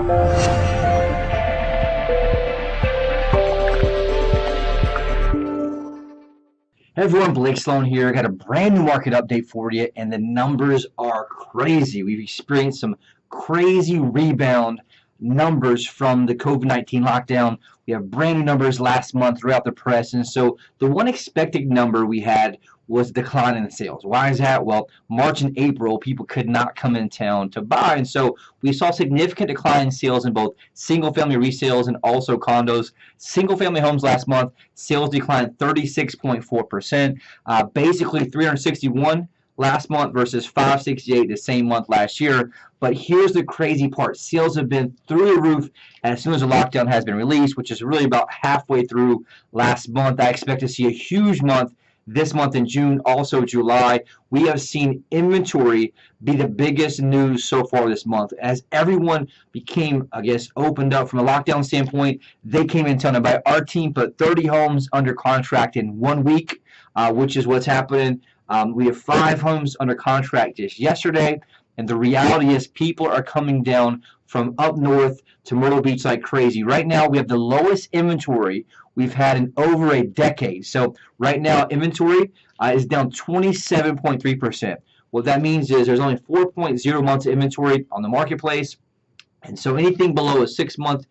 Hey everyone, Blake Sloan here. I got a brand new market update for you, and the numbers are crazy. We've experienced some crazy rebound numbers from the COVID-19 lockdown. We have brand new numbers last month throughout the press, and so the one expected number we had was decline in sales. Why is that? Well, March and April, people could not come in town to buy, and so we saw significant decline in sales in both single-family resales and also condos. Single-family homes last month, sales declined 36.4%, basically 361 last month versus 568 the same month last year. But here's the crazy part. Sales have been through the roof as soon as the lockdown has been released, which is really about halfway through last month. I expect to see a huge month this month in June, also July. We have seen inventory be the biggest news so far this month. As everyone became, I guess, opened up from a lockdown standpoint, they came in town to buy. Our team put 30 homes under contract in 1 week, which is what's happening. We have 5 homes under contract just yesterday, and the reality is people are coming down from up north to Myrtle Beach like crazy. Right now, we have the lowest inventory we've had in over a decade. So right now, inventory is down 27.3%. What that means is there's only 4.0 months of inventory on the marketplace. And so anything below a 6-month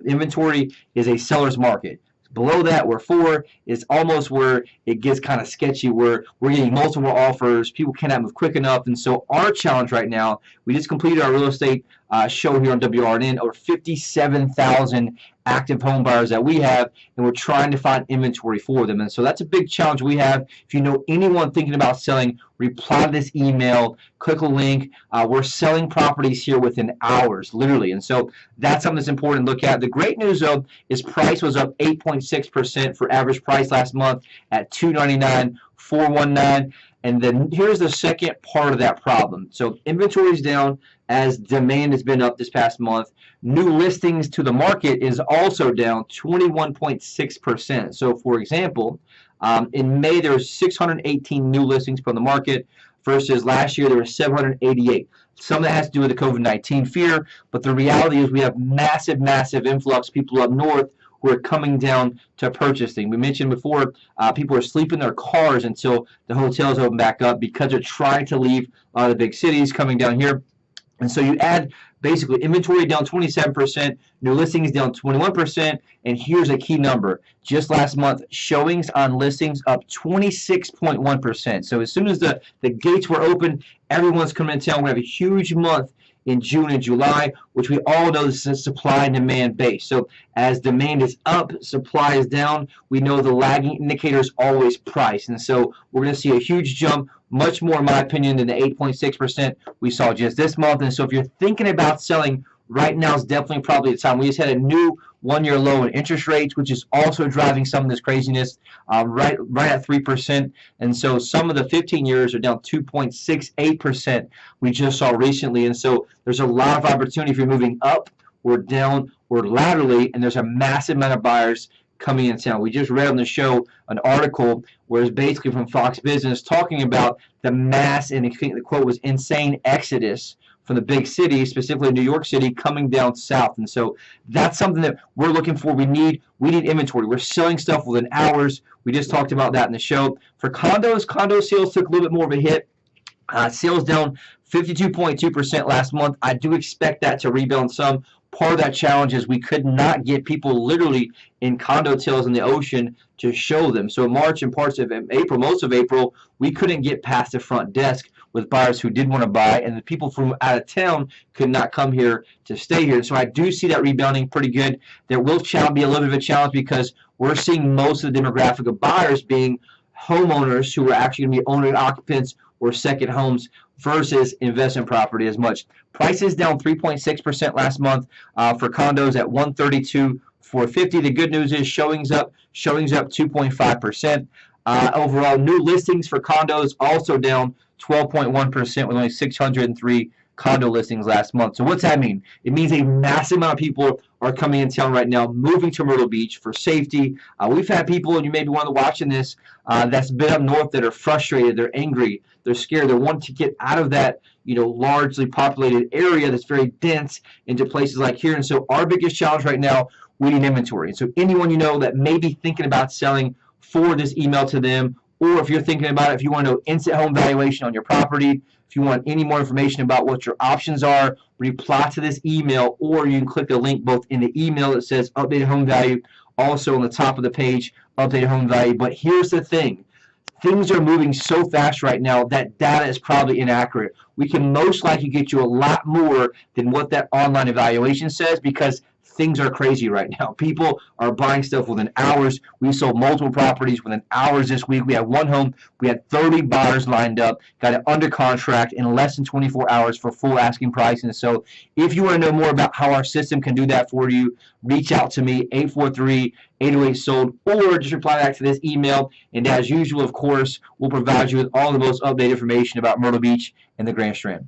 inventory is a seller's market. Below that, where 4 is almost where it gets kind of sketchy, where we're getting multiple offers, people cannot move quick enough. And so our challenge right now, we just completed our real estate show here on WRNN, over 57,000 active home buyers that we have, and we're trying to find inventory for them. And so that's a big challenge we have. If you know anyone thinking about selling, reply to this email, click a link. We're selling properties here within hours, literally. And so that's something that's important to look at. The great news, though, is price was up 8.6% for average price last month at $299,419. And then here's the second part of that problem. So inventory is down as demand has been up this past month. New listings to the market is also down 21.6%. So for example, in May there were 618 new listings from the market versus last year there were 788. Some of that has to do with the COVID-19 fear, but the reality is we have massive influx of people up north who are coming down to purchasing. We mentioned before, people are sleeping in their cars until the hotels open back up because they're trying to leave the big cities, coming down here. And so you add basically inventory down 27%, new listings down 21%, and here's a key number. Just last month, showings on listings up 26.1%. So as soon as the gates were open, everyone's coming in town. We have a huge month in June and July, which we all know this is supply and demand based. So as demand is up, supply is down. We know the lagging indicator is always price. And so we're going to see a huge jump, much more in my opinion than the 8.6% we saw just this month. And so if you're thinking about selling, right now is definitely probably the time. We just had a new one-year low in interest rates, which is also driving some of this craziness, right at 3%. And so some of the 15 years are down 2.68% we just saw recently. And so there's a lot of opportunity if you're moving up or down or laterally, and there's a massive amount of buyers coming in town. We just read on the show an article where it's basically from Fox Business talking about the mass, and the quote was insane exodus from the big cities, specifically New York City, coming down south. And so that's something that we're looking for. We need inventory. We're selling stuff within hours. We just talked about that in the show. For condos, condo sales took a little bit more of a hit. Sales down 52.2% last month. I do expect that to rebound some. Part of that challenge is we could not get people literally in condo tails in the ocean to show them. So in March and parts of April, most of April, we couldn't get past the front desk with buyers who did want to buy, and the people from out of town could not come here to stay here. So I do see that rebounding pretty good. There will be a little bit of a challenge because we're seeing most of the demographic of buyers being homeowners who are actually going to be owner occupants or second homes versus investment property as much. Prices down 3.6% last month for condos at $132,450. The good news is showings up 2.5%. Overall, new listings for condos also down 12.1% with only 603 condo listings last month. So what's that mean? It means a massive amount of people are coming in town right now, moving to Myrtle Beach for safety. We've had people, and you may be one of the watching this, that's been up north that are frustrated, they're angry, they're scared, they want to get out of that, largely populated area that's very dense into places like here. And so our biggest challenge right now, we need inventory. And so anyone that may be thinking about selling, forward this email to them. Or if you're thinking about it, if you want to know instant home valuation on your property, if you want any more information about what your options are, reply to this email, or you can click the link both in the email that says updated home value, also on the top of the page, updated home value. But here's the thing. Things are moving so fast right now that data is probably inaccurate. We can most likely get you a lot more than what that online evaluation says because things are crazy right now. People are buying stuff within hours. We sold multiple properties within hours this week. We had one home. We had 30 buyers lined up, got it under contract in less than 24 hours for full asking price. And so if you want to know more about how our system can do that for you, reach out to me, 843-808-SOLD, or just reply back to this email. And as usual, of course, we'll provide you with all the most updated information about Myrtle Beach and the Grand Strand.